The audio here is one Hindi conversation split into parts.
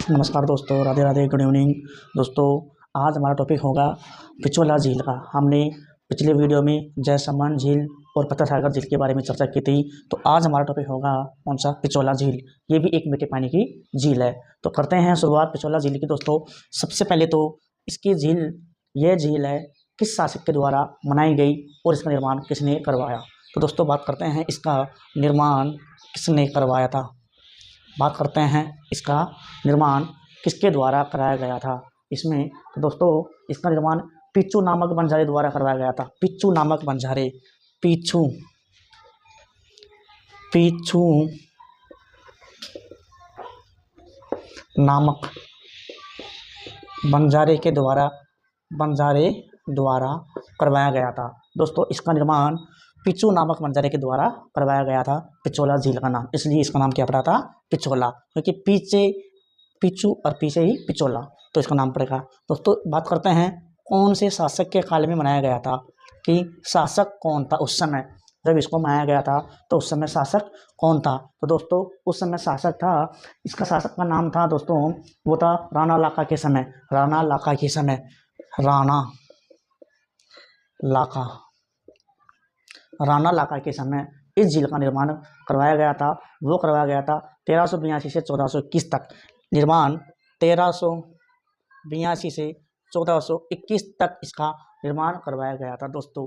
नमस्कार दोस्तों, राधे राधे, गुड इवनिंग। दोस्तों, आज हमारा टॉपिक होगा पिछोला झील का। हमने पिछले वीडियो में जयसमंद झील और पत्थर सागर झील के बारे में चर्चा की थी। तो आज हमारा टॉपिक होगा कौन सा? पिछोला झील। ये भी एक मीठे पानी की झील है। तो करते हैं शुरुआत पिछोला झील की। दोस्तों, सबसे पहले तो इसकी यह झील है किस शासक के द्वारा बनाई गई और इसका निर्माण किसने करवाया। तो दोस्तों, बात करते हैं इसका निर्माण किसने करवाया था। बात करते हैं इसका निर्माण किसके द्वारा कराया गया था इसमें। तो दोस्तों, इसका निर्माण पिच्चू नामक बंजारे द्वारा करवाया गया था। पिच्चू नामक बंजारे, पिच्चू पिच्चू नामक बंजारे द्वारा करवाया गया था। दोस्तों, इसका निर्माण पिच्चू नामक बंजारे के द्वारा करवाया गया था। पिछोला झील का नाम, इसलिए इसका नाम क्या पड़ा था? पिछोला, क्योंकि पीछे पिच्चू और पीछे ही पिछोला, तो इसका नाम पड़ेगा। दोस्तों, बात करते हैं कौन से शासक के काल में बनाया गया था, कि शासक कौन था उस समय जब इसको बनाया गया था। तो उस समय शासक कौन था? तो दोस्तों, उस समय शासक था, इसका शासक का नाम था दोस्तों, वो था राणा लाका के समय। राणा लाका के समय इस झील का निर्माण करवाया गया था। वो करवाया गया था 1382 से 1421 तक। निर्माण 1382 से 1421 तक इसका निर्माण करवाया गया था। दोस्तों,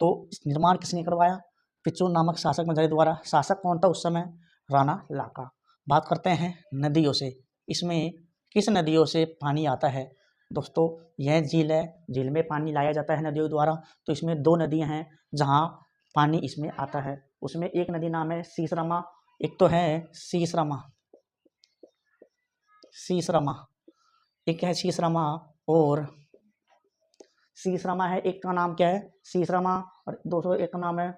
तो इस निर्माण किसने करवाया? पिच्चू नामक शासक बंजारे द्वारा। शासक कौन था उस समय? राणा लाका। बात करते हैं नदियों से। इसमें किस नदियों से पानी आता है? दोस्तों, यह झील है, झील में पानी लाया जाता है नदियों द्वारा। तो इसमें दो नदियां हैं जहां पानी इसमें आता है। उसमें एक नदी नाम है सीसरमा, एक तो है सीसरमा, एक है सीसरमा और सीसरमा है। एक का नाम क्या है? सीसरमा। और दोस्तों, एक का नाम है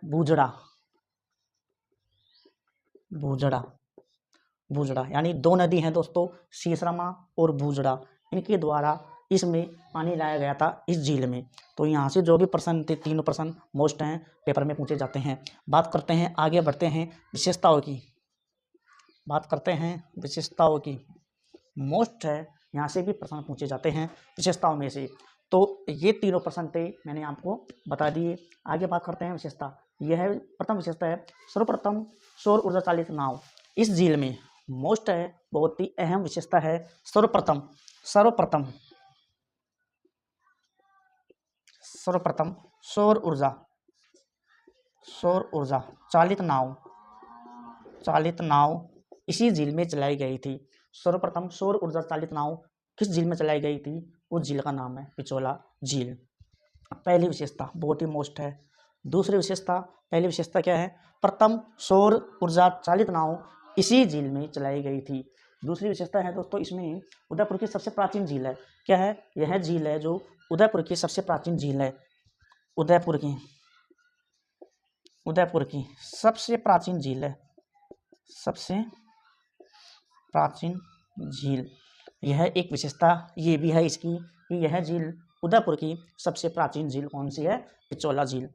भूजड़ा। यानी दो नदी हैं दोस्तों, सीसरमा और भूजड़ा। इनके द्वारा इसमें पानी लाया गया था इस झील में। तो यहाँ से जो भी प्रश्न थे, तीनों प्रश्न मोस्ट हैं, पेपर में पूछे जाते हैं। बात करते हैं, आगे बढ़ते हैं विशेषताओं की। मोस्ट है, यहाँ से भी प्रश्न पूछे जाते हैं विशेषताओं में से। तो ये तीनों प्रश्न थे, मैंने आपको बता दिए। आगे बात करते हैं विशेषता। यह है, प्रथम विशेषता है सर्वप्रथम सौर ऊर्जा चालित नाव इस झील में। मोस्ट है, बहुत ही अहम विशेषता है। सर्वप्रथम सौर ऊर्जा चालित नाव इसी झील में चलाई गई थी। सर्वप्रथम सौर ऊर्जा चालित नाव किस झील में चलाई गई थी? उस झील का नाम है पिछोला झील। पहली विशेषता बहुत ही मोस्ट है। दूसरी विशेषता, पहली विशेषता क्या है? प्रथम सौर ऊर्जा चालित नाव इसी झील में चलाई गई थी। दूसरी विशेषता है दोस्तों, इसमें उदयपुर की सबसे प्राचीन झील है। क्या है? यह झील है जो उदयपुर की सबसे प्राचीन झील है। उदयपुर की सबसे प्राचीन झील है। सबसे प्राचीन झील, यह एक विशेषता ये भी है इसकी, कि यह झील उदयपुर की सबसे प्राचीन झील कौन सी है? पिछोला झील।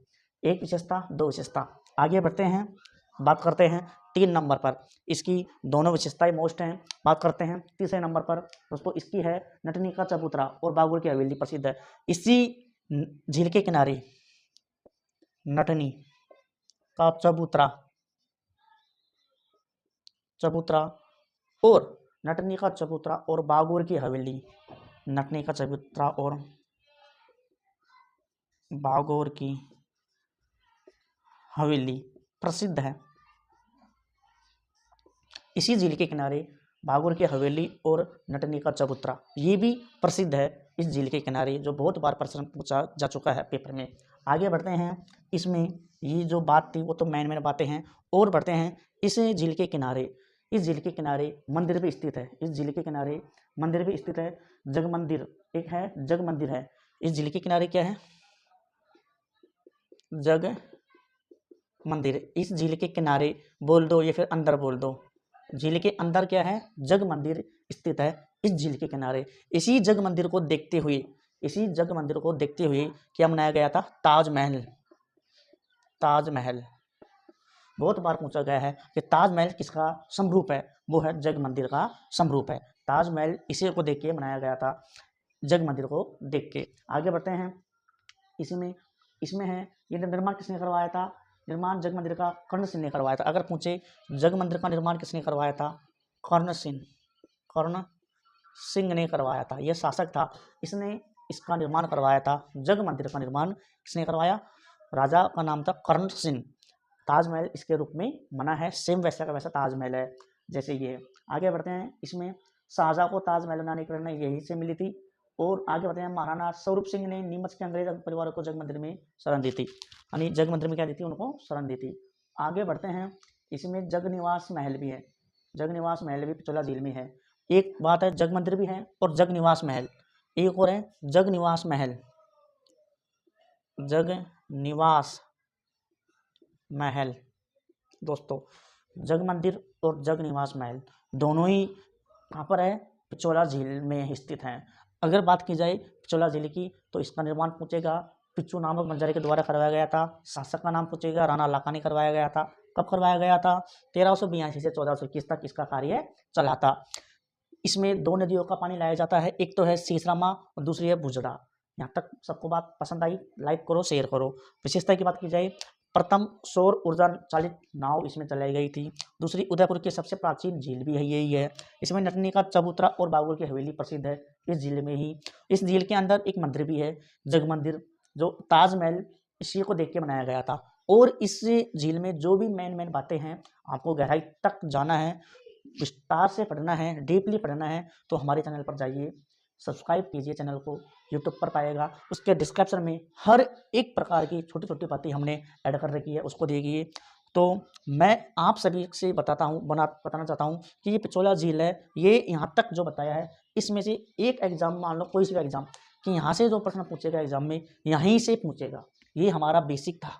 एक विशेषता, दो विशेषता। आगे बढ़ते हैं, बात करते हैं 3 नंबर पर। इसकी दोनों विशेषताएं मोस्ट हैं। बात करते हैं तीसरे नंबर पर। दोस्तों, इसकी है नटनी का चबूतरा और बागुर की हवेली प्रसिद्ध है। इसी झील के किनारे नटनी का चबूतरा और बागुर की हवेली, नटनी का चबूतरा और बागोर की हवेली प्रसिद्ध है। इसी झील के किनारे बागोर की हवेली और नटनी का चबूतरा, ये भी प्रसिद्ध है इस झील के किनारे, जो बहुत बार प्रश्न पूछा जा चुका है पेपर में। आगे बढ़ते हैं, इसमें ये जो बात थी वो तो मेन बातें हैं। और बढ़ते हैं, इस झील के किनारे मंदिर भी स्थित है। जग मंदिर, एक है जग मंदिर है। इस झील के किनारे क्या है? जग मंदिर। इस झील के किनारे बोल दो या फिर अंदर बोल दो, झील के अंदर क्या है? जग मंदिर स्थित है इस झील के किनारे। इसी जग मंदिर को देखते हुए क्या बनाया गया था? ताजमहल। बहुत बार पूछा गया है कि ताजमहल किसका समरूप है, वो है जग मंदिर का समरूप है। ताजमहल इसी को देख के बनाया गया था, जग मंदिर को देख के। आगे बढ़ते हैं, इसमें है ये निर्माण किसने करवाया था, निर्माण जग मंदिर का कर्ण सिंह ने करवाया था। अगर पूछे जग मंदिर का निर्माण किसने करवाया था, कर्ण सिंह ने करवाया था, यह शासक था, इसने इसका निर्माण करवाया था। जग मंदिर का निर्माण किसने करवाया, राजा का नाम था कर्ण सिंह। ताजमहल इसके रूप में बना है, सेम वैसा का वैसा ताजमहल है जैसे ये। आगे बढ़ते हैं, इसमें शाहजहां को ताजमहल बनाने की प्रेरणा यही से मिली थी। और आगे बढ़ते हैं, महाराणा स्वरूप सिंह ने नीमच के अंग्रेज परिवारों को जग मंदिर में शरण दी थी, यानी जग मंदिर में क्या दी थी, उनको शरण दी थी। आगे बढ़ते हैं, इसमें जग निवास महल भी है, जग निवास महल भी पिछोला झील में है। एक बात है, जग मंदिर भी है और जग निवास महल, एक और है जग निवास महल, जग निवास महल। दोस्तों जग मंदिर और जग निवास महल दोनों ही कहाँ पर है, पिछोला झील में स्थित हैं। अगर बात की जाए पिछोला झील की तो इसका निर्माण पूछेगा पिच्चू नामक बंजारे के द्वारा करवाया गया था। शासक का नाम पूछेगा, राणा लाकानी करवाया गया था। कब करवाया गया था, 1382 से 1421 तक इसका कार्य चला था। इसमें दो नदियों का पानी लाया जाता है, एक तो है सीसरामा और दूसरी है बुजड़ा। यहाँ तक सबको बात पसंद आई, लाइक करो, शेयर करो। विशेषता की बात की जाए, प्रथम सौर ऊर्जा चालित नाव इसमें चलाई गई थी। दूसरी उदयपुर की सबसे प्राचीन झील भी है यही है। इसमें नटनी का चबूतरा और बाबुल की हवेली प्रसिद्ध है इस झील में ही। इस झील के अंदर एक मंदिर भी है, जग मंदिर, जो ताजमहल इसी को देख के बनाया गया था। और इस झील में जो भी मेन बातें हैं, आपको गहराई तक जाना है, विस्तार से पढ़ना है, डीपली पढ़ना है, तो हमारे चैनल पर जाइए, सब्सक्राइब कीजिए चैनल को, यूट्यूब पर पाएगा। उसके डिस्क्रिप्शन में हर एक प्रकार की छोटी छोटी बातें हमने ऐड कर रखी है, उसको देखिए। तो मैं आप सभी से बताना चाहता हूँ कि ये पिछोला झील है, ये यहाँ तक जो बताया है, इसमें से एक एग्जाम, मान लो कोई सा एग्जाम, कि यहाँ से जो प्रश्न पूछेगा एग्जाम में, यहीं से पूछेगा। ये हमारा बेसिक था,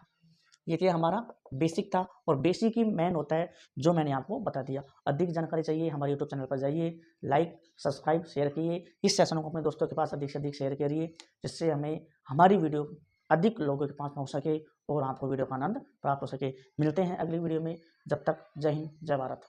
ये क्या हमारा बेसिक था, और बेसिक ही मेन होता है जो मैंने आपको बता दिया। अधिक जानकारी चाहिए हमारे यूट्यूब चैनल पर जाइए, लाइक सब्सक्राइब शेयर कीजिए। इस सेशन को अपने दोस्तों के पास अधिक से अधिक शेयर करिए, जिससे हमें हमारी वीडियो अधिक लोगों के पास पहुंच सके और आपको वीडियो का आनंद प्राप्त हो सके। मिलते हैं अगली वीडियो में, जब तक जय हिंद जय भारत।